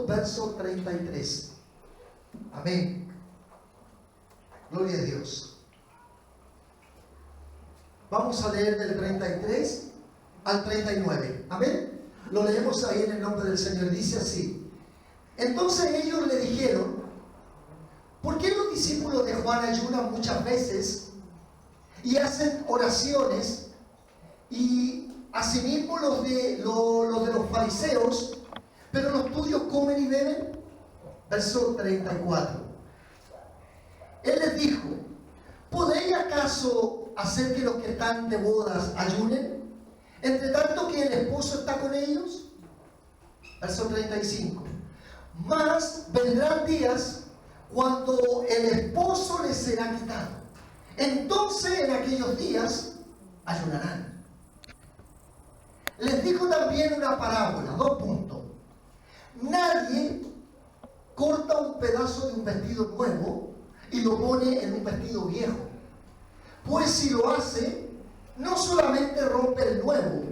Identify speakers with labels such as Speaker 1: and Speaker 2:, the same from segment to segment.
Speaker 1: capítulo, verso 33. Amén. Gloria a Dios. Vamos a leer del 33 al 39. Amén. Lo leemos ahí en el nombre del Señor. Dice así: entonces ellos le dijeron: ¿por qué los discípulos de Juan ayunan muchas veces y hacen oraciones, y asimismo los de los fariseos, pero los tuyos comen y beben? Verso 34. Él les dijo: ¿podéis acaso hacer que los que están de bodas ayunen, entre tanto que el esposo está con ellos? Verso 35. Mas vendrán días cuando el esposo les será quitado. Entonces en aquellos días ayunarán. Les dijo también una parábola, 2 puntos. Nadie corta un pedazo de un vestido nuevo y lo pone en un vestido viejo, pues si lo hace, no solamente rompe el nuevo,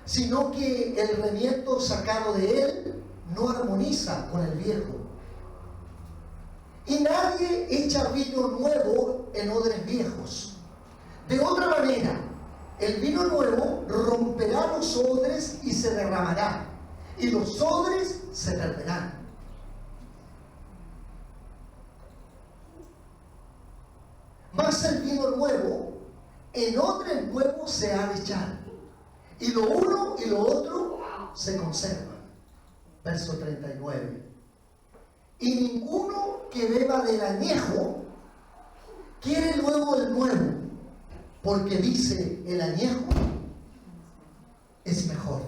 Speaker 1: sino que el remiendo sacado de él no armoniza con el viejo. Y nadie echa vino nuevo en odres viejos. De otra manera, el vino nuevo romperá los odres y se derramará, y los odres se perderán. Mas el vino nuevo en odres nuevos se ha de echar, y lo uno y lo otro se conservan. Verso 39. Y ninguno que beba del añejo quiere luego el nuevo, porque dice: el añejo es mejor.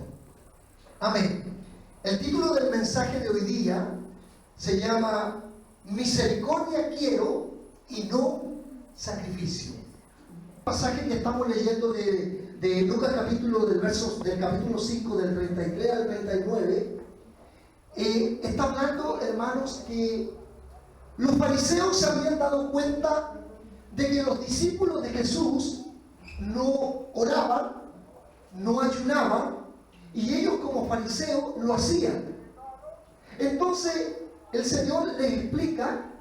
Speaker 1: Amén. El título del mensaje de hoy día se llama: misericordia quiero y no sacrificio. El pasaje que estamos leyendo de Lucas capítulo, del capítulo 5, del 33 al 39, está hablando, hermanos, que los fariseos se habían dado cuenta de que los discípulos de Jesús no oraban, no ayunaban, y ellos como fariseos lo hacían. Entonces el Señor les explica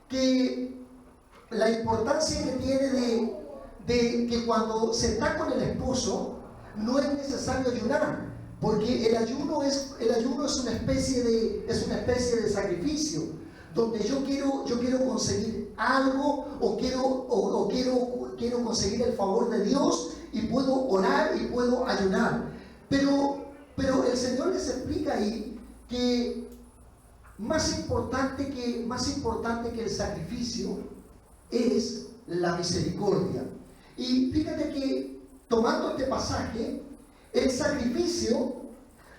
Speaker 1: que la importancia que tiene de que cuando se está con el esposo no es necesario ayunar, porque el ayuno es una especie de sacrificio, donde yo quiero conseguir algo, o quiero conseguir el favor de Dios, y puedo orar y puedo ayunar. Pero el Señor les explica ahí que más importante que el sacrificio es la misericordia. Y fíjate que, tomando este pasaje, el sacrificio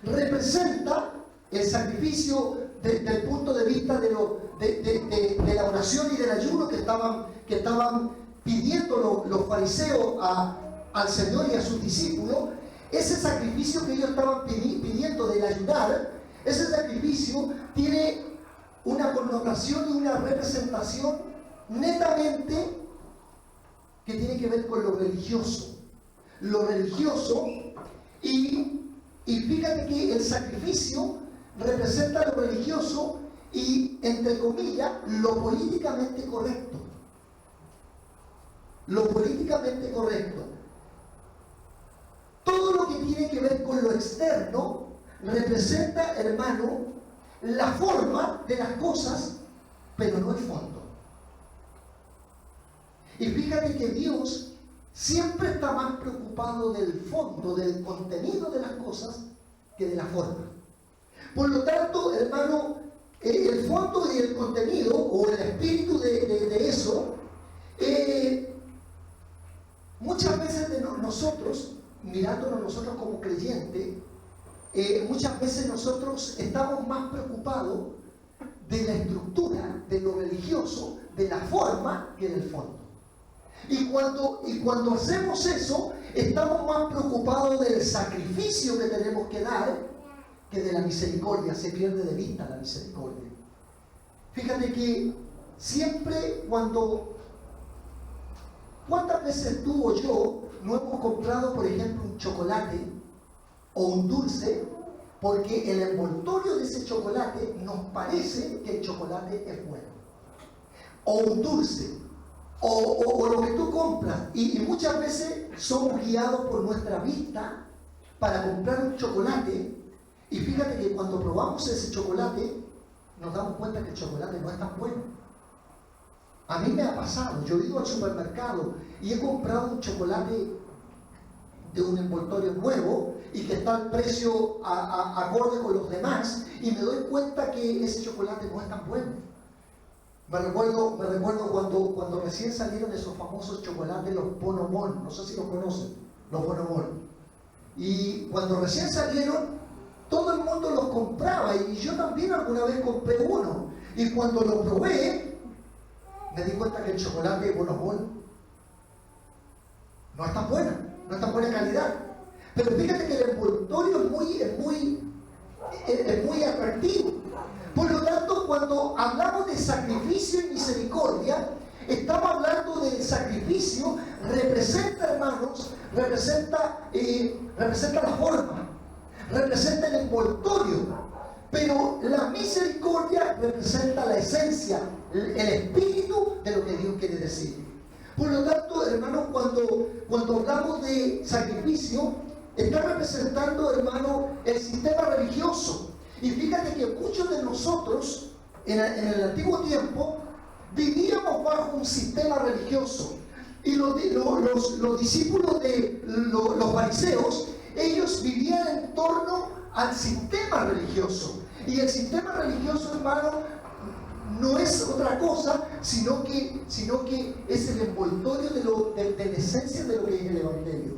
Speaker 1: representa el sacrificio desde el punto de vista de la oración y del ayuno que estaban pidiendo los fariseos al Señor y a sus discípulos. Ese sacrificio que ellos estaban pidiendo del ayunar, ese sacrificio tiene una connotación y una representación netamente que tiene que ver con lo religioso. Y fíjate que el sacrificio representa lo religioso y, entre comillas, lo políticamente correcto. Lo políticamente correcto. Todo lo que tiene que ver con lo externo representa, hermano, la forma de las cosas, pero no el fondo. Y fíjate que Dios siempre está más preocupado del fondo, del contenido de las cosas, que de la forma. Por lo tanto, hermano, el fondo y el contenido, o el espíritu de eso, muchas veces nosotros, mirándonos nosotros como creyentes, muchas veces nosotros estamos más preocupados de la estructura, de lo religioso, de la forma, que del fondo. Y cuando hacemos eso, estamos más preocupados del sacrificio que tenemos que dar que de la misericordia. Se pierde de vista la misericordia. Fíjate que siempre ¿cuántas veces tú o yo no hemos comprado, por ejemplo, un chocolate o un dulce Porque el envoltorio de ese chocolate nos parece que el chocolate es bueno. O un dulce, o lo que tú compras. Y muchas veces somos guiados por nuestra vista para comprar un chocolate. Y fíjate que cuando probamos ese chocolate, nos damos cuenta que el chocolate no es tan bueno. A mí me ha pasado, yo he ido al supermercado y he comprado un chocolate de un envoltorio nuevo y que está al precio acorde con los demás, y me doy cuenta que ese chocolate no es tan bueno. Me recuerdo cuando recién salieron esos famosos chocolates, los Bonobon, no sé si los conocen, los Bonobon. Y cuando recién salieron, todo el mundo los compraba, y yo también alguna vez compré uno. Y cuando lo probé, me di cuenta que el chocolate Bonobon no es tan buena. No es tan buena calidad. Pero fíjate que el envoltorio es muy atractivo. Por lo tanto, cuando hablamos de sacrificio y misericordia, estamos hablando del sacrificio, representa, hermanos, representa la forma, representa el envoltorio, pero la misericordia representa la esencia, el espíritu de lo que Dios quiere decir. Por lo tanto, hermano, cuando hablamos de sacrificio, está representando, hermano, el sistema religioso. Y fíjate que muchos de nosotros, en el antiguo tiempo, vivíamos bajo un sistema religioso. Y los discípulos de los fariseos, ellos vivían en torno al sistema religioso. Y el sistema religioso, hermano, no es otra cosa, sino que es el envoltorio de la esencia de lo que es el Evangelio.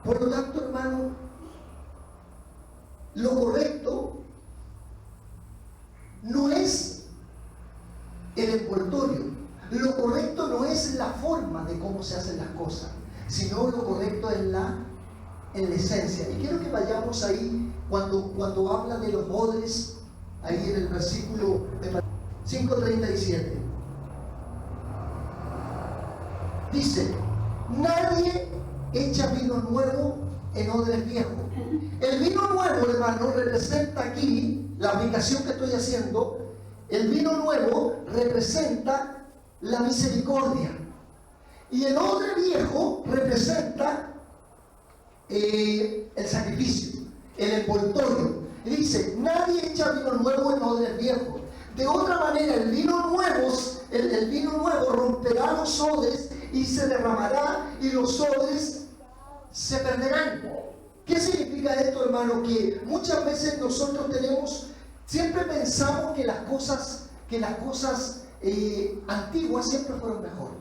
Speaker 1: Por lo tanto, hermano, lo correcto no es el envoltorio, lo correcto no es la forma de cómo se hacen las cosas, sino lo correcto es la esencia. Y quiero que vayamos ahí cuando habla de los odres, ahí en el versículo 5:37. Dice: nadie echa vino nuevo en odres viejos. El vino nuevo, hermano, representa aquí, la aplicación que estoy haciendo, el vino nuevo representa la misericordia. Y el odre viejo representa el sacrificio, el envoltorio. Y dice: nadie echa vino nuevo en odres viejos. De otra manera, el vino nuevo romperá los odres y se derramará, y los odres se perderán. ¿Qué significa esto, hermano? Que muchas veces nosotros siempre pensamos que las cosas antiguas siempre fueron mejor.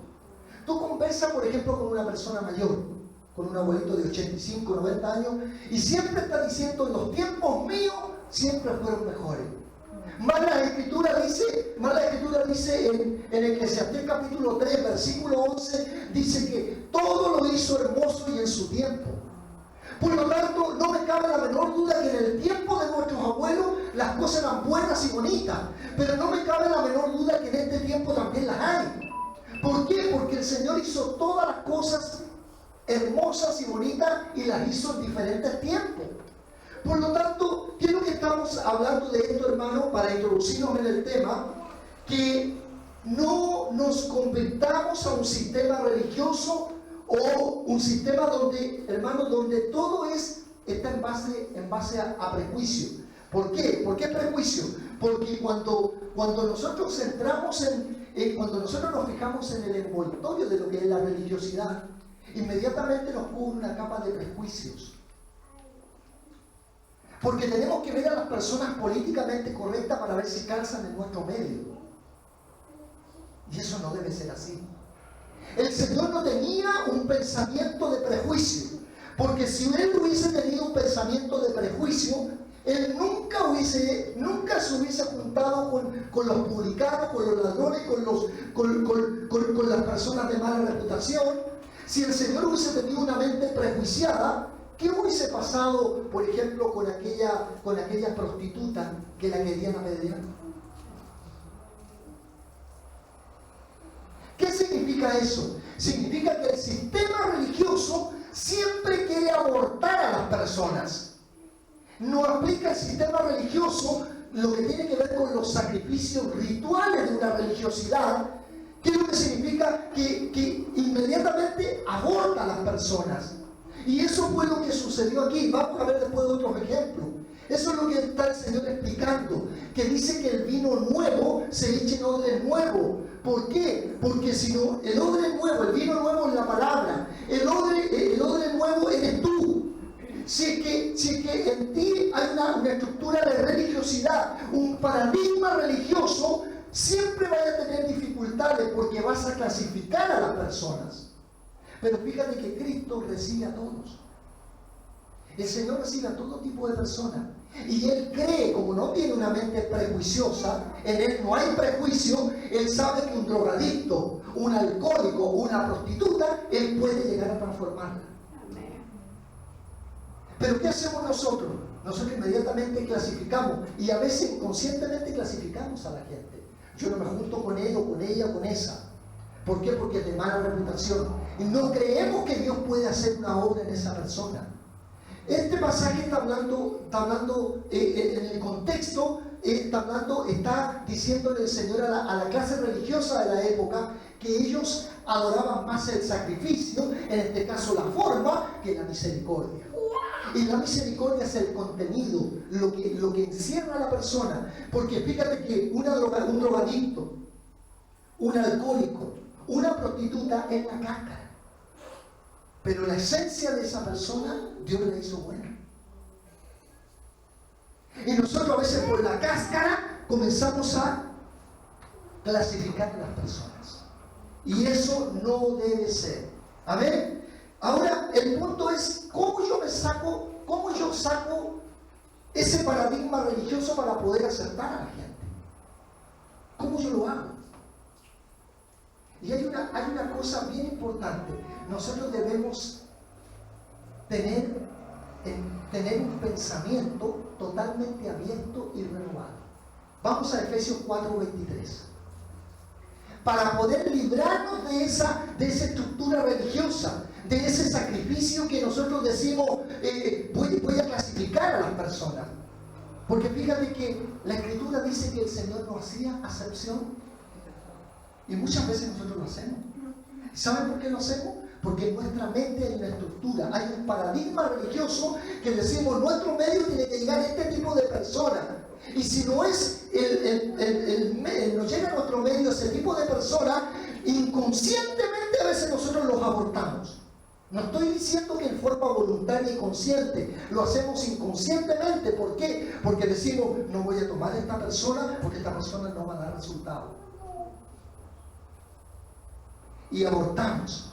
Speaker 1: Tú conversas, por ejemplo, con una persona mayor, con un abuelito de 85, 90 años, y siempre está diciendo: los tiempos míos siempre fueron mejores. Más la Escritura dice en Eclesiastés capítulo 3, versículo 11, dice que todo lo hizo hermoso y en su tiempo. Por lo tanto, no me cabe la menor duda que en el tiempo de nuestros abuelos las cosas eran buenas y bonitas, pero no me cabe la menor duda que en este tiempo también las hay. ¿Por qué? Porque el Señor hizo todas las cosas hermosas y bonitas y las hizo en diferentes tiempos. Por lo tanto, quiero que estamos hablando de esto, hermano, para introducirnos en el tema, que no nos convirtamos a un sistema religioso o un sistema donde, hermano, donde todo está en base a prejuicio. ¿Por qué? ¿Por qué prejuicio? Porque cuando nosotros cuando nosotros nos fijamos en el envoltorio de lo que es la religiosidad, inmediatamente nos cubre una capa de prejuicios. Porque tenemos que ver a las personas políticamente correctas para ver si calzan en nuestro medio. Y eso no debe ser así. El Señor no tenía un pensamiento de prejuicio, porque si Él hubiese tenido un pensamiento de prejuicio, Él nunca se hubiese juntado con los publicanos, con los ladrones, con las personas de mala reputación. Si el Señor hubiese tenido una mente prejuiciada, ¿qué hubiese pasado, por ejemplo, con aquella prostituta que la querían apedrear? ¿Qué significa eso? Significa que el sistema religioso siempre quiere abortar a las personas. no aplica el sistema religioso lo que tiene que ver con los sacrificios rituales de una religiosidad, que es lo que significa que inmediatamente aborta a las personas. Y eso fue lo que sucedió aquí. Vamos a ver después otros ejemplos. Eso es lo que está el Señor explicando, que dice que el vino nuevo se echa en odre nuevo. ¿Por qué? Porque si no, el odre nuevo, el vino nuevo es la palabra, el odre nuevo eres tú. Si es que en ti hay una estructura de religiosidad, un paradigma religioso, siempre vas a tener dificultades porque vas a clasificar a las personas. Pero fíjate que Cristo recibe a todos. El Señor recibe a todo tipo de personas. Y Él cree, como no tiene una mente prejuiciosa, en Él no hay prejuicio, Él sabe que un drogadicto, un alcohólico, una prostituta, Él puede llegar a transformarla. Pero ¿qué hacemos nosotros? Nosotros inmediatamente clasificamos, y a veces inconscientemente clasificamos a la gente. Yo no me junto con él o con ella o con esa. ¿Por qué? Porque es de mala reputación. Y no creemos que Dios puede hacer una obra en esa persona. Este pasaje está hablando en el contexto, está diciéndole el Señor a la clase religiosa de la época que ellos adoraban más el sacrificio, en este caso la forma, que la misericordia. Y la misericordia es el contenido, lo que encierra a la persona. Porque fíjate que un drogadicto, un alcohólico, una prostituta es la cáscara. Pero la esencia de esa persona, Dios la hizo buena. Y nosotros a veces por la cáscara comenzamos a clasificar a las personas. Y eso no debe ser. Amén. Ahora, el punto es, ¿cómo yo saco ese paradigma religioso para poder aceptar a la gente? ¿Cómo yo lo hago? Y hay una cosa bien importante. Nosotros debemos tener un pensamiento totalmente abierto y renovado. Vamos a Efesios 4:23. Para poder librarnos de esa estructura religiosa, de ese sacrificio que nosotros decimos, voy a clasificar a las personas. Porque fíjate que la Escritura dice que el Señor no hacía acepción. Y muchas veces nosotros lo hacemos. ¿Saben por qué lo hacemos? Porque en nuestra mente hay una estructura, hay un paradigma religioso que decimos, nuestro medio tiene que llegar a este tipo de personas. Y si no es no llega a nuestro medio ese tipo de personas, inconscientemente a veces nosotros los abortamos. No estoy diciendo que en forma voluntaria y consciente, lo hacemos inconscientemente. ¿Por qué? Porque decimos, no voy a tomar a esta persona porque esta persona no va a dar resultado. Y abortamos.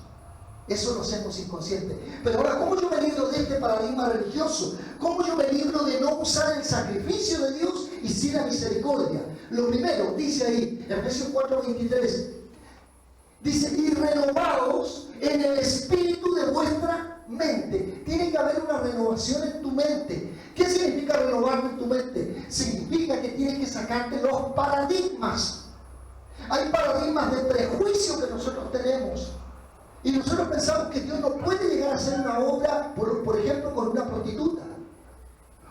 Speaker 1: Eso lo hacemos inconsciente. Pero ahora, ¿cómo yo me libro de este paradigma religioso? ¿Cómo yo me libro de no usar el sacrificio de Dios y sí la misericordia? Lo primero, dice ahí, Efesios 4:23, dice, y renovados en el espíritu de vuestra mente. Tiene que haber una renovación en tu mente. ¿Qué significa renovar en tu mente? Significa que tienes que sacarte los paradigmas. Hay paradigmas de prejuicio que nosotros tenemos. Y nosotros pensamos que Dios no puede llegar a hacer una obra, por ejemplo, con una prostituta.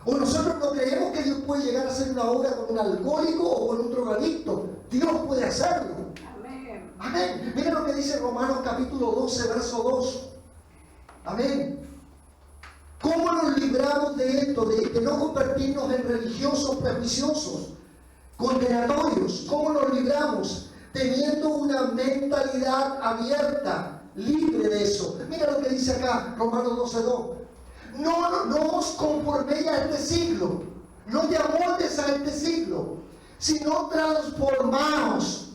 Speaker 1: O nosotros no creemos que Dios puede llegar a hacer una obra con un alcohólico o con un drogadicto. Dios puede hacerlo. Amén. Amén. Mira lo que dice Romanos capítulo 12, verso 2. Amén. ¿Cómo nos libramos de esto? De no convertirnos en religiosos prejuiciosos, condenatorios. ¿Cómo nos libramos? Teniendo una mentalidad abierta, libre de eso. Mira lo que dice acá, Romanos 12:2. No os conforméis a este siglo, no te amoldes a este siglo, sino transformaos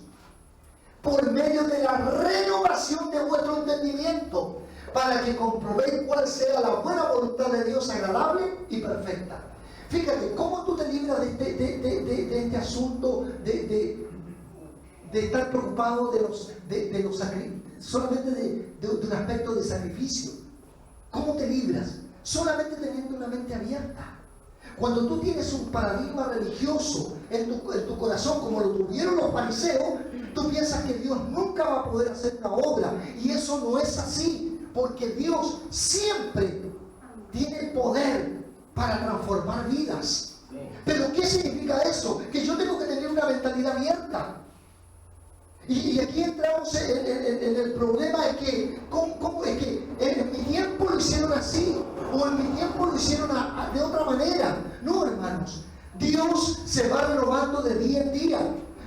Speaker 1: por medio de la renovación de vuestro entendimiento, para que comprobéis cuál sea la buena voluntad de Dios, agradable y perfecta. Fíjate, ¿cómo tú te libras de este asunto de estar preocupado de los sacrificios, solamente de un aspecto de sacrificio? ¿Cómo te libras? Solamente teniendo una mente abierta. Cuando tú tienes un paradigma religioso en tu corazón, como lo tuvieron los fariseos, tú piensas que Dios nunca va a poder hacer una obra. Y eso no es así, porque Dios siempre tiene el poder para transformar vidas. ¿Pero qué significa eso? Que yo tengo que tener una mentalidad abierta. Y aquí entramos en el problema de que, ¿cómo es que en mi tiempo lo hicieron así? O en mi tiempo lo hicieron de otra manera. No, hermanos. Dios se va renovando de día en día.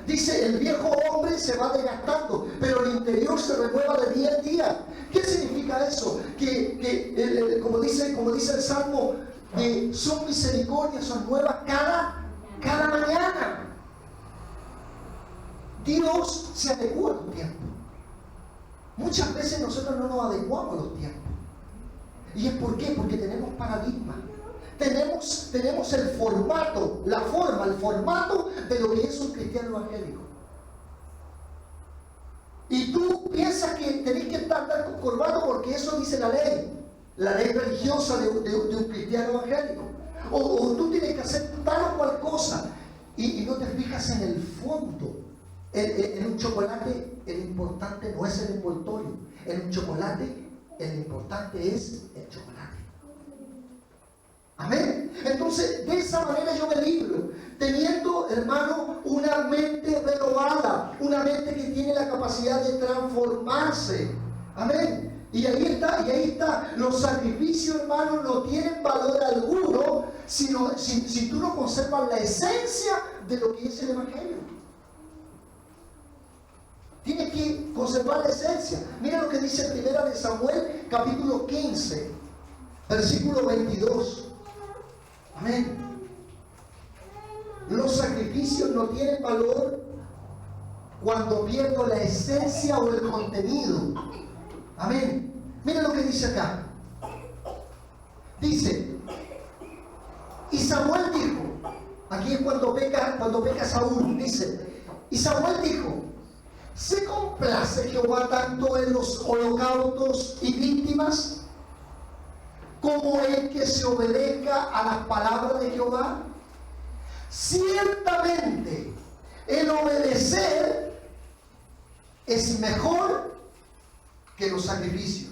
Speaker 1: Dice, el viejo hombre se va desgastando, pero el interior se renueva de día en día. ¿Qué significa eso? Como dice el Salmo, son misericordias, son nuevas cada mañana. Dios se adecua a los tiempos. Muchas veces nosotros no nos adecuamos a los tiempos. ¿Y es por qué? Porque tenemos paradigma. Tenemos el formato, el formato de lo que es un cristiano evangélico. Y tú piensas que tenés que estar con corbata porque eso dice la ley religiosa de un cristiano evangélico. O tú tienes que hacer tal o cual cosa y no te fijas en el fondo. En un chocolate el importante no es el envoltorio. En un chocolate el importante es el chocolate. Amén. Entonces, de esa manera yo me libro, teniendo, hermano, una mente renovada, una mente que tiene la capacidad de transformarse. Amén. Y ahí está. Los sacrificios, hermano, no tienen valor alguno si tú no conservas la esencia de lo que es el Evangelio. Tienes que conservar la esencia. Mira lo que dice 1 Samuel, capítulo 15, versículo 22. Amén. Los sacrificios no tienen valor cuando pierdo la esencia o el contenido. Amén. Mira lo que dice acá. Dice, y Samuel dijo, aquí es cuando peca Saúl, dice, y Samuel dijo, ¿se complace Jehová tanto en los holocaustos y víctimas como en que se obedezca a las palabras de Jehová? Ciertamente el obedecer es mejor que los sacrificios,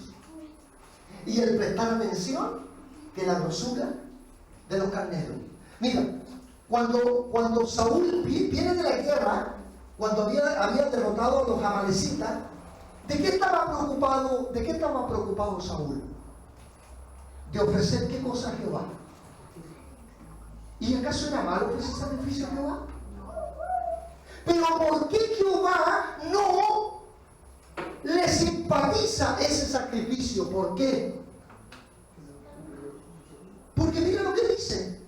Speaker 1: y el prestar atención que la grosura de los carneros. Mira, cuando Saúl viene de la guerra, cuando había derrotado a los amalecitas, ¿de qué estaba preocupado Saúl? De ofrecer qué cosa a Jehová. ¿Y acaso era malo ofrecer sacrificio a Jehová? Pero ¿por qué Jehová no le simpatiza ese sacrificio? ¿Por qué? Porque mira lo que dice.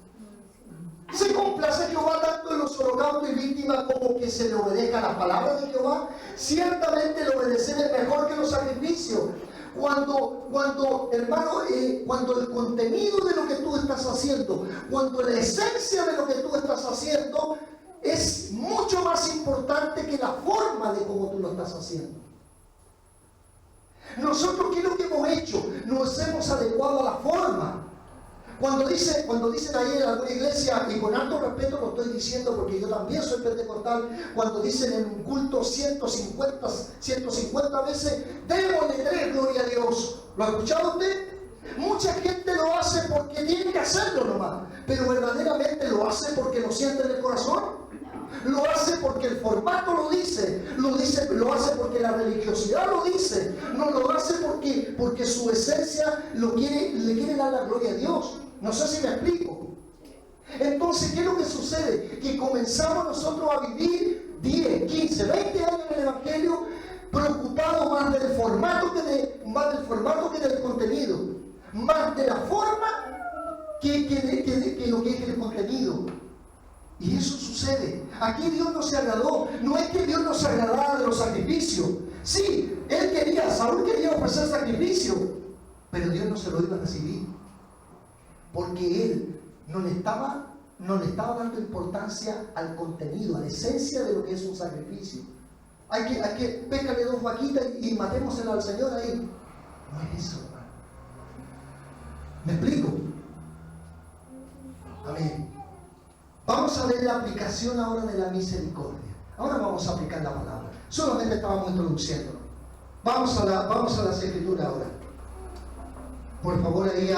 Speaker 1: ¿Se complace Jehová tanto en los holocaustos y víctimas como que se le obedezca a las palabras de Jehová? Ciertamente el obedecer es mejor que los sacrificios. Hermano, cuando el contenido de lo que tú estás haciendo, cuando la esencia de lo que tú estás haciendo es mucho más importante que la forma de cómo tú lo estás haciendo. Nosotros, ¿qué es lo que hemos hecho? Nos hemos adecuado a la forma. Cuando dicen ahí en alguna iglesia, y con alto respeto lo estoy diciendo porque yo también soy pentecostal, cuando dicen en un culto 150 veces, démosle 3, gloria a Dios. ¿Lo ha escuchado usted? Mucha gente lo hace porque tiene que hacerlo nomás, pero verdaderamente lo hace porque lo siente en el corazón. Lo hace porque el formato lo lo hace porque la religiosidad lo dice, no lo hace porque su esencia le quiere dar la gloria a Dios. No sé si me explico. Entonces, ¿qué es lo que sucede? Que comenzamos nosotros a vivir 10, 15, 20 años en el Evangelio preocupados más del formato que del contenido, más de la forma que lo que es el contenido. Y eso sucede. Aquí Dios no se agradó. No es que Dios no se agradara de los sacrificios. Sí, Saúl quería ofrecer sacrificio, pero Dios no se lo iba a recibir. Porque él no le estaba dando importancia al contenido, a la esencia de lo que es un sacrificio. Pécale 2 vaquitas y matémosela al Señor ahí. No es eso, hermano. ¿Me explico? Amén. Vamos a ver la aplicación ahora de la misericordia. Ahora vamos a aplicar la palabra. Solamente estábamos introduciéndolo. Vamos a las escrituras ahora. Por favor, ahí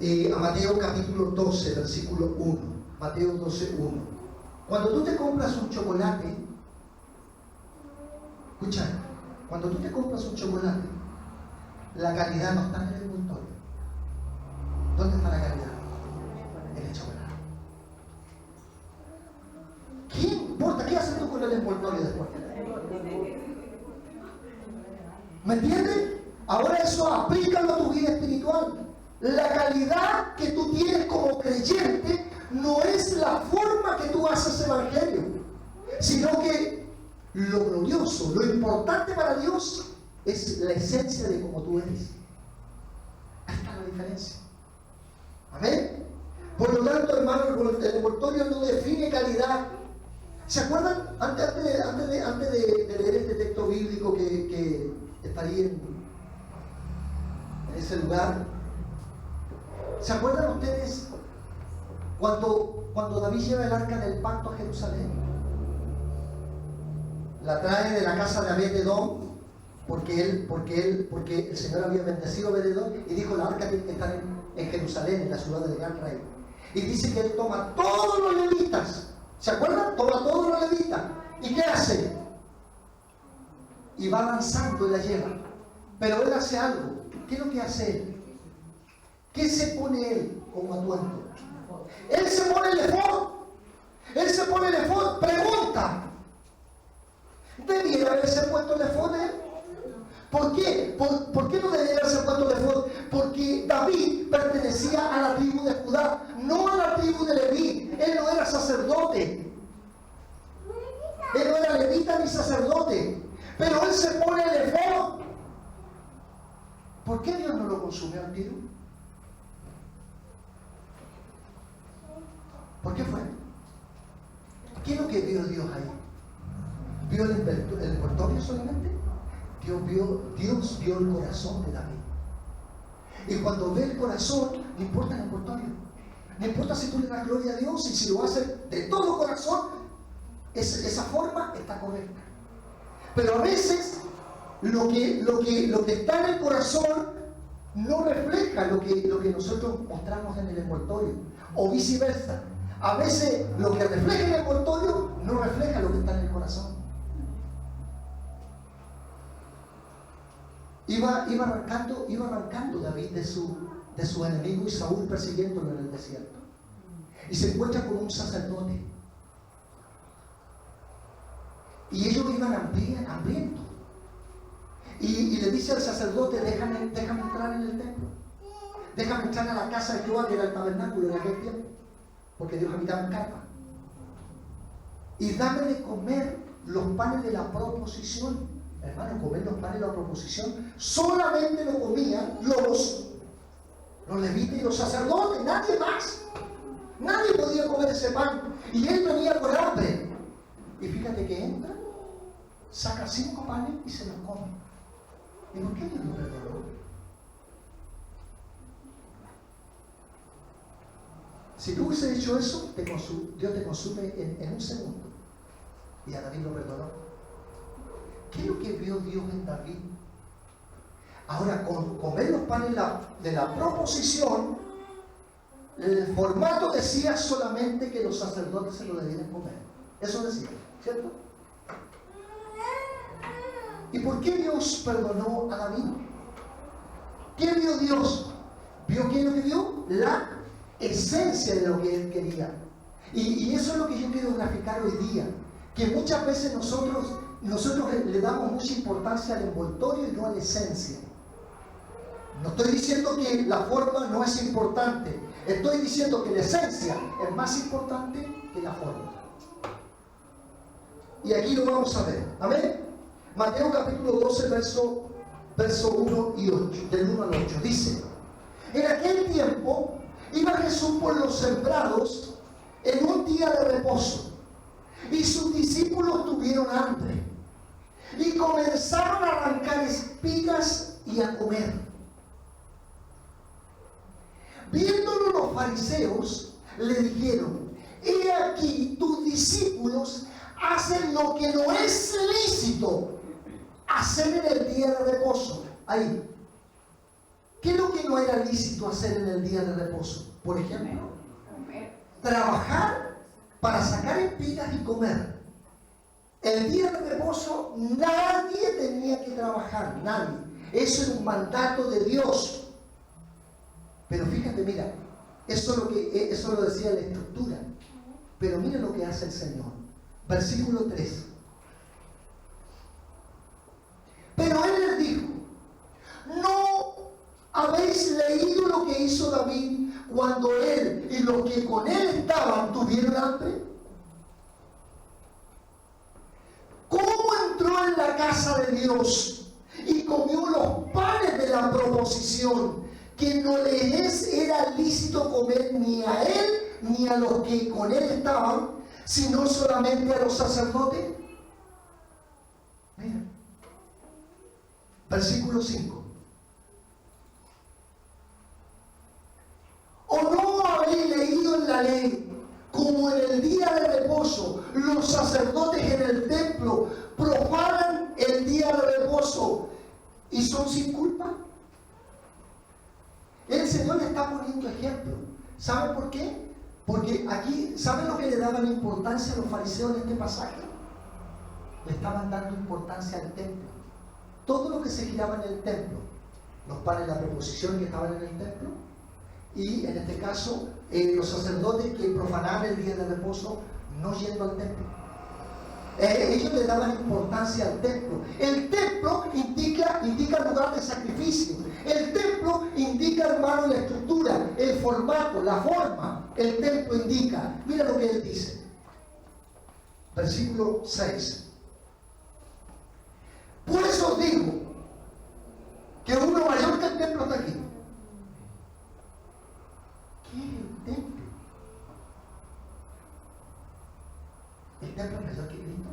Speaker 1: a Mateo capítulo 12, versículo 1. Mateo 12, 1. Cuando tú te compras un chocolate, escucha, cuando tú te compras un chocolate, la calidad no está en el envoltorio. ¿Dónde está la calidad? En el chocolate. ¿Qué importa? ¿Qué haces tú con el envoltorio después? ¿Me entiendes? Ahora eso aplícalo a tu vida espiritual. La calidad que tú tienes como creyente no es la forma que tú haces evangelio, sino que lo glorioso, lo importante para Dios es la esencia de cómo tú eres. Ahí está la diferencia. Amén. Por lo tanto, hermano, el envoltorio no define calidad. ¿Se acuerdan? Antes de leer este texto bíblico que está ahí en ese lugar, ¿se acuerdan ustedes cuando David lleva el arca del pacto a Jerusalén? La trae de la casa de Obed-edom porque el Señor había bendecido a Obed-edom y dijo: la arca tiene que estar en Jerusalén, en la ciudad del gran rey. Y dice que él toma todos los levitas. ¿Se acuerdan? Toma todos los levitas. ¿Y qué hace? Y va avanzando y la lleva. Pero él hace algo. ¿Qué es lo que hace él? ¿Qué se pone él como atuendo? Él se pone el efod. Él se pone el efod. Pregunta: ¿debiera haberse puesto el efod él? ¿Por qué? ¿Por qué no debería haberse puesto el efod? Porque David pertenecía a la tribu de Judá, no a la tribu de Leví. Él no era sacerdote. Él no era levita ni sacerdote. Pero él se pone el efod. ¿Por qué Dios no lo consumió al tiro? ¿Por qué fue? ¿Qué es lo que vio Dios ahí? ¿Vio el envoltorio solamente? Dios vio el corazón de David. Y cuando ve el corazón, no importa el envoltorio. No importa si tú le das gloria a Dios, y si lo haces de todo corazón, esa forma está correcta. Pero a veces lo que está en el corazón no refleja lo que nosotros mostramos en el envoltorio, o viceversa. A veces lo que refleja en el envoltorio no refleja lo que está en el corazón. Iba arrancando David de su enemigo y Saúl persiguiéndolo en el desierto. Y se encuentra con un sacerdote. Y ellos iban hambrientos. Y le dice al sacerdote: déjame entrar en el templo. Déjame entrar a la casa de Jehová, que era el tabernáculo en aquel tiempo, porque Dios habitaba en carpa. Y dame de comer los panes de la proposición. Hermano, comer los panes de la proposición solamente lo comían los levitas y los sacerdotes, nadie más. Nadie podía comer ese pan. Y él venía con hambre. Y fíjate que entra, saca 5 panes y se los come. ¿Y por qué Dios lo perdonó? Si tú hubiese hecho eso, Dios te consume en un segundo. Y a David lo perdonó. ¿Qué es lo que vio Dios en David? Ahora, con comer los panes de la proposición, el formato decía solamente que los sacerdotes se lo debían comer. Eso decía, ¿cierto? ¿Y por qué Dios perdonó a David? ¿Qué vio Dios? ¿Vio qué es lo que vio? La esencia de lo que él quería. Y eso es lo que yo quiero graficar hoy día. Que muchas veces nosotros le damos mucha importancia al envoltorio y no a la esencia. No estoy diciendo que la forma no es importante. Estoy diciendo que la esencia es más importante que la forma. Y aquí lo vamos a ver. Amén. Mateo capítulo 12, verso 1 y 8, del 1 al 8. Dice: en aquel tiempo iba Jesús por los sembrados en un día de reposo, y sus discípulos tuvieron hambre, y comenzaron a arrancar espigas y a comer. Viéndolo los fariseos, le dijeron: he aquí tus discípulos hacen lo que no es lícito hacer en el día de reposo. Ahí. ¿Qué es lo que no era lícito hacer en el día de reposo? Por ejemplo, trabajar para sacar espigas y comer. El día de reposo nadie tenía que trabajar, nadie. Eso era un mandato de Dios. Pero fíjate, mira, eso lo decía la Escritura. Pero mira lo que hace el Señor. Versículo 3. Pero Él les dijo: ¿no habéis leído lo que hizo David cuando él y los que con él estaban tuvieron hambre? ¿Cómo entró en la casa de Dios y comió los panes de la proposición, que no les era lícito comer ni a él ni a los que con él estaban, sino solamente a los sacerdotes? Mira, versículo 5. ¿O no habéis leído en la ley, como en el día de reposo los sacerdotes en el templo profanan el día de reposo y son sin culpa? El Señor le está poniendo ejemplo. ¿Saben por qué? Porque aquí, ¿saben lo que le daban importancia a los fariseos en este pasaje? Le estaban dando importancia al templo. Todo lo que se giraba en el templo, los panes de la proposición que estaban en el templo, y en este caso los sacerdotes que profanaban el día de reposo no yendo al templo. Ellos le daban importancia al templo. El templo indica lugar de sacrificio. El templo indica, hermano, la estructura, el formato, la forma. El templo indica. Mira lo que él dice. Versículo 6. Pues os digo que uno mayor que el templo está aquí. ¿Qué es el templo? ¿El templo es mayor que Cristo?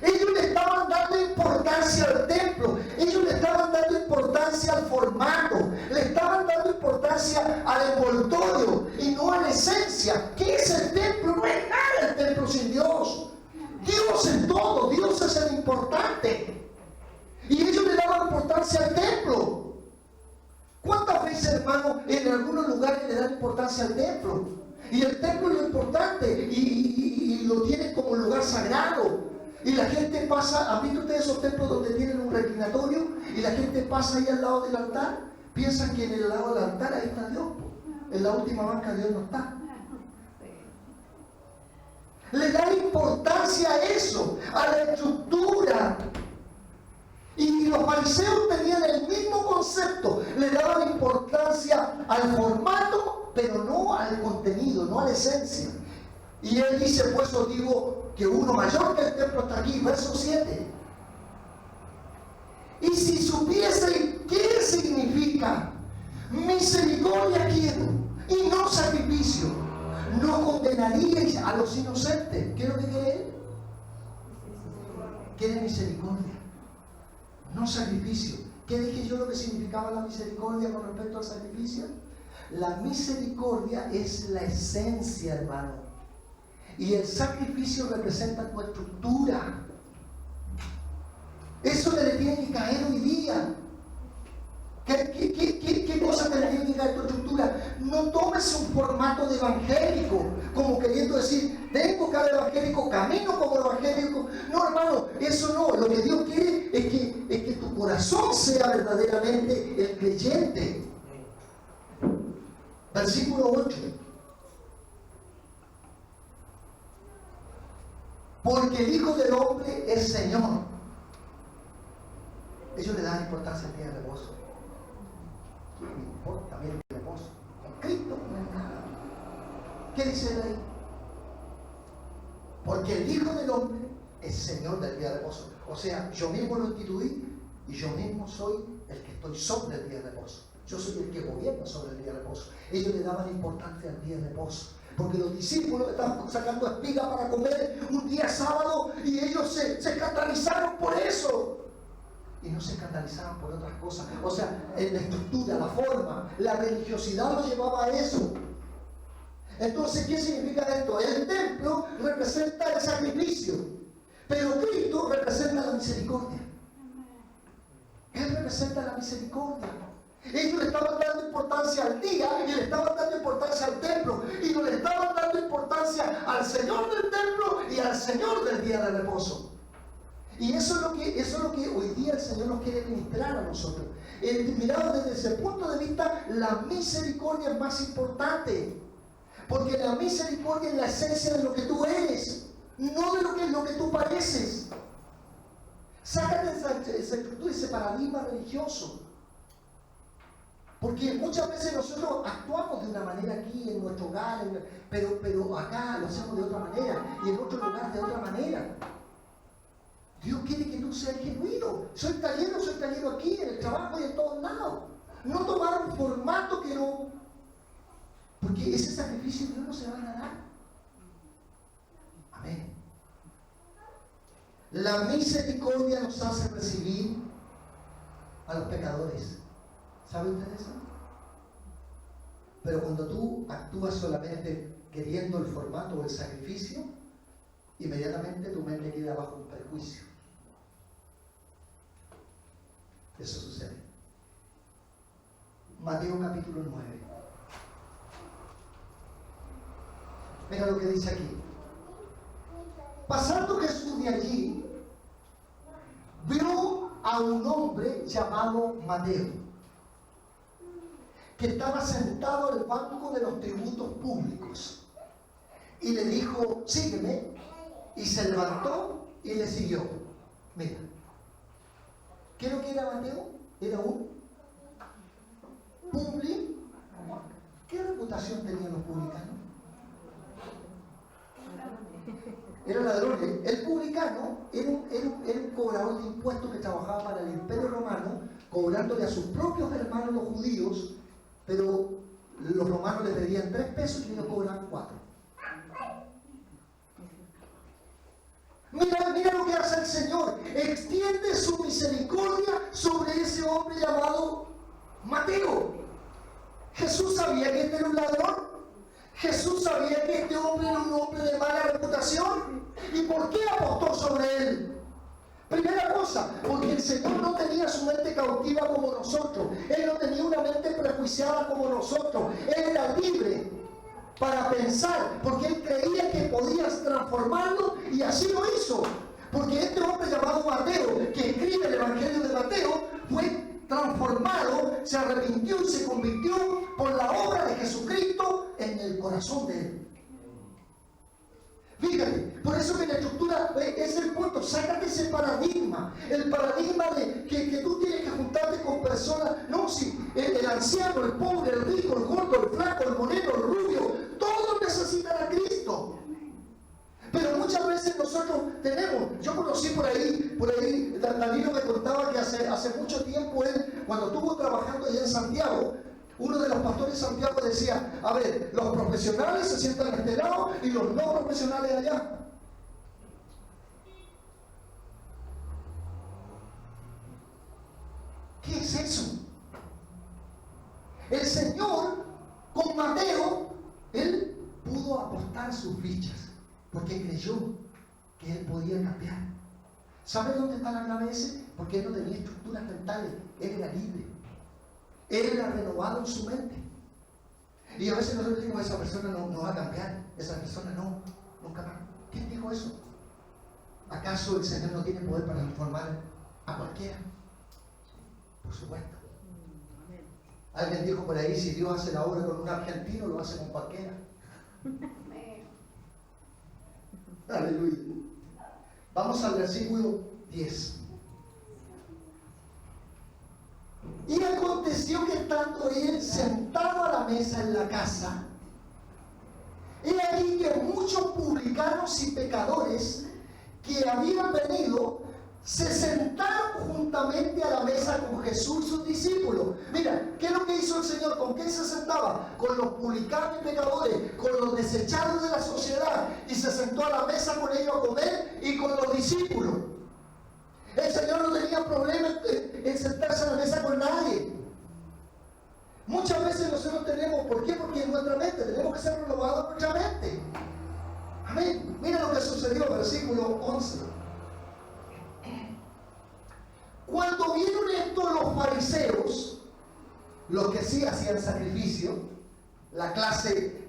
Speaker 1: Ellos le estaban dando importancia al templo, ellos le estaban dando importancia al formato, le estaban dando importancia al envoltorio y no a la esencia. ¿Qué es el templo? No es nada el templo sin Dios. Dios es todo, Dios es el importante. Y ellos le daban importancia al templo. ¿Cuántas veces, hermano, en algunos lugares le dan importancia al templo? Y el templo es lo importante y lo tienen como un lugar sagrado. Y la gente pasa, ¿han visto ustedes esos templos donde tienen un reclinatorio? Y la gente pasa ahí al lado del altar. Piensan que en el lado del altar ahí está Dios. En la última banca Dios no está. Le da importancia a eso, a la estructura. Y los fariseos tenían el mismo concepto, le daban importancia al formato, pero no al contenido, no a la esencia. Y él dice: pues os digo que uno mayor que el templo está aquí, verso 7. Y si supieseis qué significa misericordia quiero y no sacrificio, no condenaríais a los inocentes. ¿Qué es lo que quiere él? Quiere misericordia, no sacrificio. ¿Qué dije yo lo que significaba la misericordia con respecto al sacrificio? La misericordia es la esencia, hermano. Y el sacrificio representa tu estructura. Eso te le tiene que caer hoy día. ¿Qué cosa te le tiene que caer tu estructura? No tomes un formato de evangélico, como queriendo decir: tengo cara de evangélico, camino como evangélico. No, hermano, eso no. Lo que Dios quiere es que tu corazón sea verdaderamente el creyente. Versículo 8. Porque el Hijo del Hombre es Señor. Ellos le dan importancia al día de reposo. ¿Qué me importa a mí el día de reposo? Con Cristo no es nada. ¿Qué dice ahí? Porque el Hijo del Hombre es Señor del día de reposo. O sea, yo mismo lo instituí y yo mismo soy el que estoy sobre el día de reposo. Yo soy el que gobierna sobre el día de reposo. Ellos le daban importancia al día de reposo. Porque los discípulos estaban sacando espigas para comer un día sábado y ellos se escandalizaron por eso. Y no se escandalizaban por otras cosas. O sea, en la estructura, la forma, la religiosidad lo llevaba a eso. Entonces, ¿qué significa esto? El templo representa el sacrificio, pero Cristo representa la misericordia. Él representa representa la misericordia. Ellos le estaban dando importancia al día y le estaban dando importancia al templo y no le estaban dando importancia al Señor del templo y al Señor del día de reposo. Y eso es lo que hoy día el Señor nos quiere ministrar a nosotros. Mirado desde ese punto de vista, la misericordia es más importante, porque la misericordia es la esencia de lo que tú eres, no de lo que tú pareces. Sácate esa estructura, ese paradigma religioso. Porque muchas veces nosotros actuamos de una manera aquí en nuestro hogar, pero acá lo hacemos de otra manera y en otro lugar de otra manera. Dios quiere que tú seas genuino. Soy tallero aquí, en el trabajo y en todos lados. No tomar un formato que no... Porque ese sacrificio Dios no se va a dar. Amén. La misericordia nos hace recibir a los pecadores. ¿Sabe usted eso? Pero cuando tú actúas solamente queriendo el formato o el sacrificio, inmediatamente tu mente queda bajo un prejuicio. Eso sucede. Mateo capítulo 9. Mira lo que dice aquí. Pasando Jesús de allí, vio a un hombre llamado Mateo, que estaba sentado al banco de los tributos públicos, y le dijo: sígueme, y se levantó y le siguió. Mira, ¿qué es lo que era Mateo? Era un publicano. ¿Qué reputación tenían los publicanos? Eran ladrones. El publicano era un cobrador de impuestos que trabajaba para el Imperio Romano, cobrándole a sus propios hermanos los judíos, pero los romanos le pedían 3 pesos y ellos cobraban 4. Mira lo que hace el Señor. Extiende su misericordia sobre ese hombre llamado Mateo. Jesús sabía que este era un ladrón. Jesús sabía que este hombre era un hombre de mala reputación. ¿Y por qué apostó sobre él? Primera cosa, porque el Señor no tenía su mente cautiva como nosotros. Él no tenía una mente prejuiciada como nosotros. Él era libre para pensar, porque él creía que podías transformarlo, y así lo hizo. Porque este hombre llamado Mateo, que escribe el Evangelio de Mateo, fue transformado, se arrepintió y se convirtió por la obra de Jesucristo en el corazón de él. Fíjate, por eso que la estructura es el punto. Sácate ese paradigma, el paradigma de que tú tienes que juntarte con personas. No, si el anciano, el pobre, el rico, el gordo, el flaco, el moreno, el rubio, todos necesitan a Cristo. Pero muchas veces nosotros tenemos, yo conocí por ahí, Danilo me contaba que hace mucho tiempo él, cuando estuvo trabajando allá en Santiago, uno de los pastores de Santiago decía: a ver, los profesionales se sientan a este lado y los no profesionales allá. ¿Qué es eso? El Señor, con Mateo, él pudo apostar sus fichas, porque creyó que él podía cambiar. ¿Sabe dónde está la clave ese? Porque él no tenía estructuras mentales, él era libre. Él era renovado en su mente. Y a veces nosotros decimos: esa persona no va a cambiar, esa persona nunca más. ¿Quién dijo eso? ¿Acaso el Señor no tiene poder para transformar a cualquiera? Por supuesto. Alguien dijo por ahí: si Dios hace la obra con un argentino, lo hace con cualquiera. Aleluya. Vamos al versículo 10. Y aconteció que estando él sentado a la mesa en la casa, he aquí que muchos publicanos y pecadores que habían venido se sentaron juntamente a la mesa con Jesús y sus discípulos. Mira, ¿qué es lo que hizo el Señor? ¿Con quién se sentaba? Con los publicanos y pecadores, con los desechados de la sociedad, y se sentó a la mesa con ellos a comer, y con los discípulos. El Señor no tenía problema en sentarse a la mesa con nadie. Muchas veces nosotros tenemos, ¿por qué? Porque en nuestra mente tenemos que ser renovados en nuestra mente. Amén. Mira lo que sucedió, versículo 11. Cuando vieron esto los fariseos, fariseos, los que sí hacían sacrificio, la clase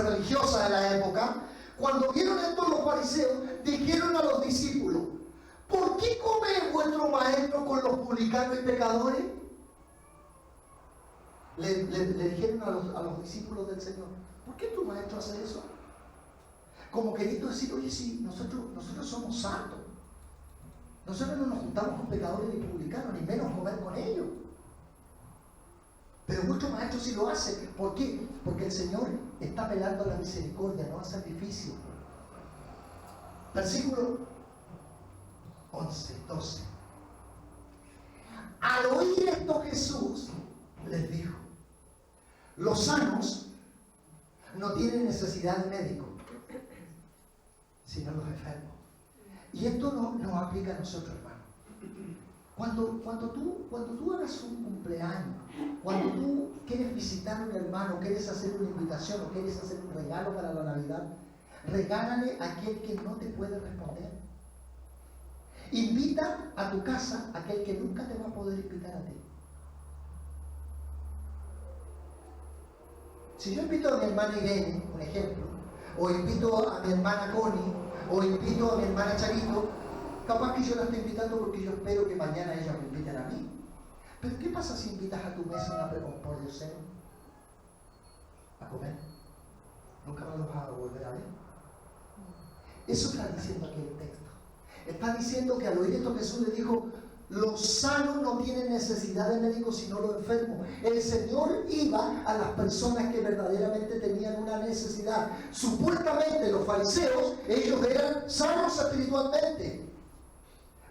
Speaker 1: religiosa de la época, cuando vieron esto los fariseos, dijeron a los discípulos: ¿por qué come vuestro maestro con los publicanos y pecadores? Le dijeron a los discípulos del Señor: ¿por qué tu maestro hace eso? Como queriendo decir: oye, sí, nosotros somos santos. Nosotros no nos juntamos con pecadores ni publicanos, ni menos comer con ellos. Pero vuestro maestro sí lo hace. ¿Por qué? Porque el Señor está apelando a la misericordia, no al sacrificio. Versículo 11, 12. Al oír esto, Jesús les dijo: los sanos no tienen necesidad de médico, sino los enfermos. Y esto nos aplica a nosotros, hermano. Cuando tú hagas un cumpleaños, cuando tú quieres visitar a un hermano, quieres hacer una invitación o quieres hacer un regalo para la Navidad, regálale a aquel que no te puede responder. Invita a tu casa a aquel que nunca te va a poder invitar a ti. Si yo invito a mi hermana Irene, por ejemplo, o invito a mi hermana Connie, o invito a mi hermana Charito, capaz que yo la estoy invitando porque yo espero que mañana ellas me inviten a mí. Pero ¿qué pasa si invitas a tu mesa a un pordiosero a comer? Nunca más los vas a volver a ver. Eso está diciendo aquí el texto. Está diciendo que al oír esto Jesús le dijo: los sanos no tienen necesidad de médicos sino los enfermos. El Señor iba a las personas que verdaderamente tenían una necesidad. Supuestamente los fariseos, ellos eran sanos espiritualmente.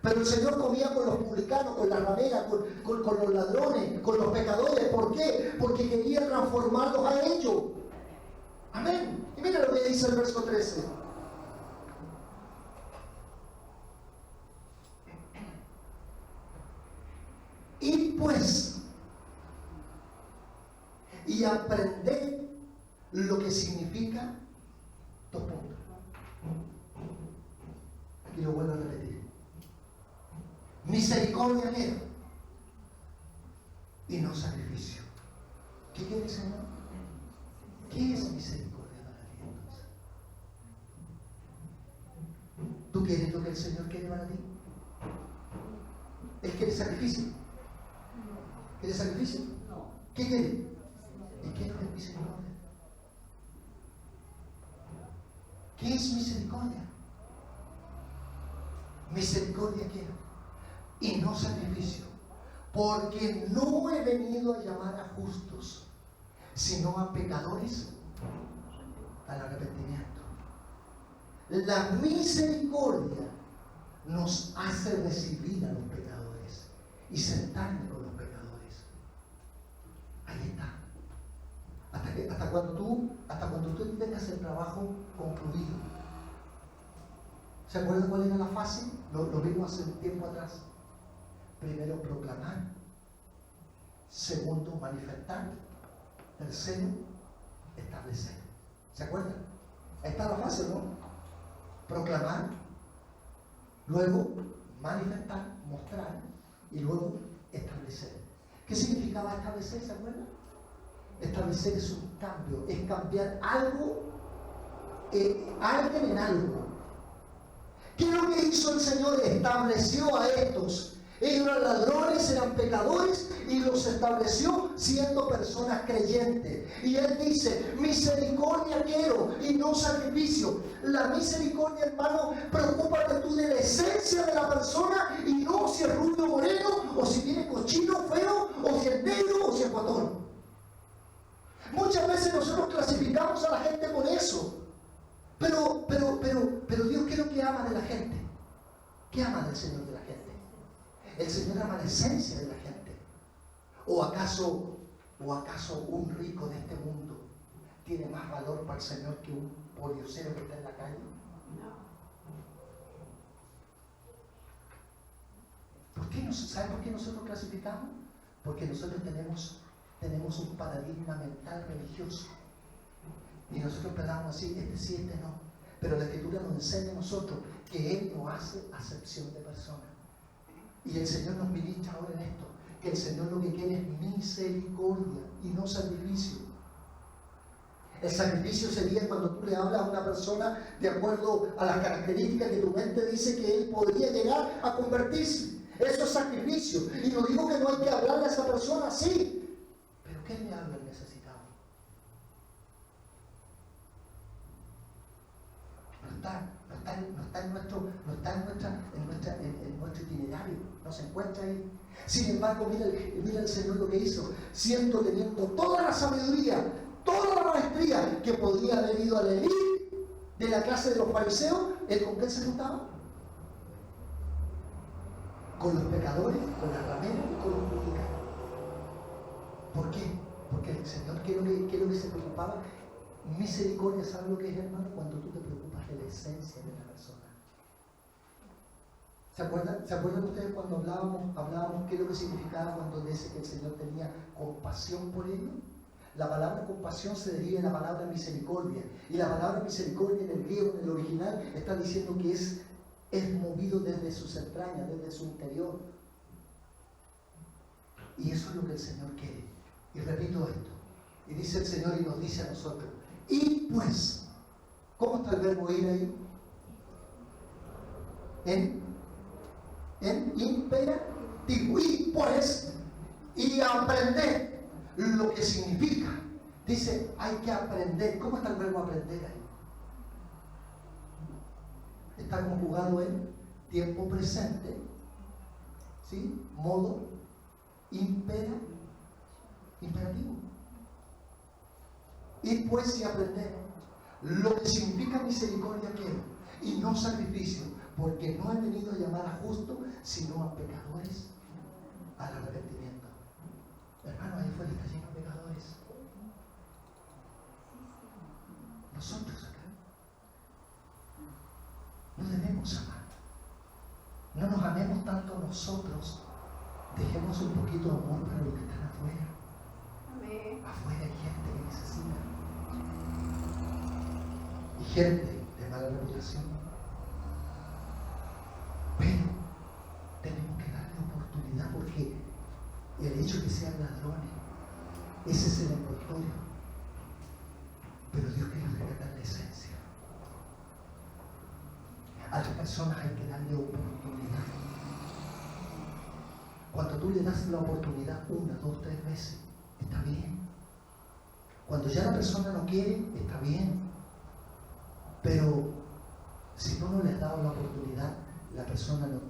Speaker 1: Pero el Señor comía con los publicanos, con las rameras, con los ladrones, con los pecadores. ¿Por qué? Porque quería transformarlos a ellos. Amén. Y mira lo que dice el verso 13. Y pues, y aprended lo que significa dos puntos. Aquí lo vuelvo a repetir. Misericordia quiero y no sacrificio. ¿Qué quiere el Señor? ¿Qué es misericordia para ti entonces? ¿Tú quieres lo que el Señor quiere para ti? Él quiere sacrificio. ¿Quiere sacrificio? No. ¿Qué quiere? Él quiere misericordia. ¿Qué es misericordia? Misericordia quiero y no sacrificio, porque no he venido a llamar a justos, sino a pecadores al arrepentimiento. La misericordia nos hace recibir a los pecadores y sentarme con los pecadores. Ahí está. Hasta cuando tú tengas el trabajo concluido. ¿Se acuerdan cuál era la fase? Lo vimos hace un tiempo atrás. Primero, proclamar. Segundo, manifestar. Tercero, establecer. ¿Se acuerdan? Ahí está la fase, ¿no? Proclamar, luego manifestar, mostrar y luego establecer. ¿Qué significaba establecer? ¿Se acuerdan? Establecer es un cambio, es cambiar algo, alguien en algo. ¿Qué es lo que hizo el Señor? Estableció a estos. Ellos eran ladrones, eran pecadores y los estableció siendo personas creyentes. Y Él dice: misericordia quiero y no sacrificio. La misericordia, hermano, preocúpate tú de la esencia de la persona y no si es rubio moreno o si tiene cochino feo o si es negro o si es guatón. Muchas veces nosotros clasificamos a la gente por eso. Pero Dios, ¿qué es lo que ama de la gente? ¿Qué ama del Señor de la gente? El Señor ama la esencia de la gente. ¿O acaso un rico de este mundo tiene más valor para el Señor que un pordiosero que está en la calle? No. ¿Sabe por qué nosotros clasificamos? Porque nosotros tenemos un paradigma mental religioso. Y nosotros pensamos así: este sí, este no. Pero la Escritura nos enseña a nosotros que Él no hace acepción de personas. Y el Señor nos ministra ahora en esto. que el Señor lo que quiere es misericordia y no sacrificio. El sacrificio sería cuando tú le hablas a una persona de acuerdo a las características que tu mente dice que él podría llegar a convertirse. Eso es sacrificio. Y no digo que no hay que hablarle a esa persona así, pero ¿qué le habla el necesitado? No está en nuestro itinerario, no se encuentra ahí. Sin embargo, mira el Señor lo que hizo, siendo teniendo toda la sabiduría, toda la maestría que podría haber ido a la élite de la clase de los fariseos, ¿él con qué se juntaba? Con los pecadores, con las rameras y con los publicanos. ¿Por qué? Porque el Señor, ¿qué es lo que se preocupaba? Misericordia, ¿sabes lo que es, hermano? Cuando tú te preocupas de la esencia de la persona. ¿Se acuerdan ustedes cuando hablábamos qué es lo que significaba cuando dice que el Señor tenía compasión por ellos? La palabra compasión se deriva de la palabra misericordia. Y la palabra misericordia en el griego, en el original, está diciendo que es movido desde sus entrañas, desde su interior. Y eso es lo que el Señor quiere. Y repito esto. Y dice el Señor y nos dice a nosotros. Y pues, ¿cómo está el verbo ir ahí? En imperativo. Y pues, y aprender lo que significa. Dice, hay que aprender. ¿Cómo está el verbo aprender ahí? Está conjugado en tiempo presente, ¿sí? Modo imperativo. Y pues, y aprender lo que significa misericordia quiero, y no sacrificio, porque no he venido a llamar a justos, sino a pecadores al arrepentimiento. Hermano, ahí fuera está lleno de pecadores. Nosotros acá no debemos amar. No nos amemos tanto nosotros. Dejemos un poquito de amor para los que están afuera. Amén. Afuera hay gente que necesita. Y gente de mala reputación. Pero tenemos que darle oportunidad, porque el hecho de que sean ladrones, ese es el envoltorio. Pero Dios quiere rescatar la esencia. A las personas hay que darle oportunidad. Cuando tú le das la oportunidad 1, 2, 3 veces, está bien. Cuando ya la persona no quiere, está bien. Pero si tú no le has dado la oportunidad, la persona no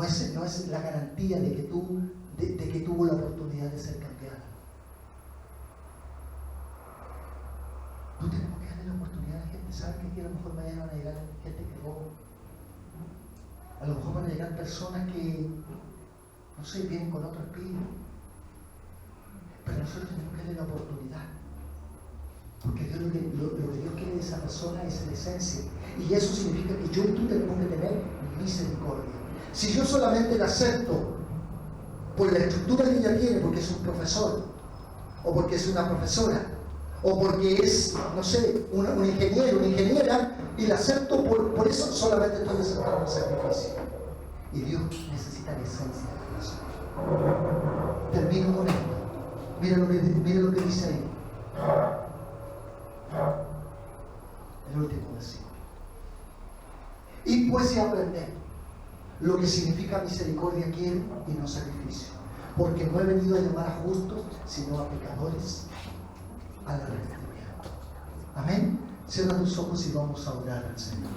Speaker 1: es la garantía de que tuvo la oportunidad de ser cambiada. No tenemos que darle la oportunidad a la gente. ¿Saben que aquí a lo mejor mañana van a llegar gente que roba? A lo mejor van a llegar personas que, no sé, vienen con otro espíritu. Pero nosotros tenemos que darle la oportunidad. Porque Dios, lo que Dios quiere de esa persona es la esencia. Y eso significa que yo y tú tenemos que tener misericordia. Si yo solamente la acepto por la estructura que ella tiene, porque es un profesor, o porque es una profesora, o porque es, no sé, un ingeniero, una ingeniera, y la acepto por eso, solamente estoy aceptando el sacrificio. Y Dios necesita la esencia de la persona. Termino con esto. Mira lo que dice ahí. El último versículo. Y pues si aprender lo que significa misericordia quiero y no sacrificio, porque no he venido a llamar a justos, sino a pecadores al arrepentimiento. Amén. Cierra tus ojos y vamos a orar al Señor.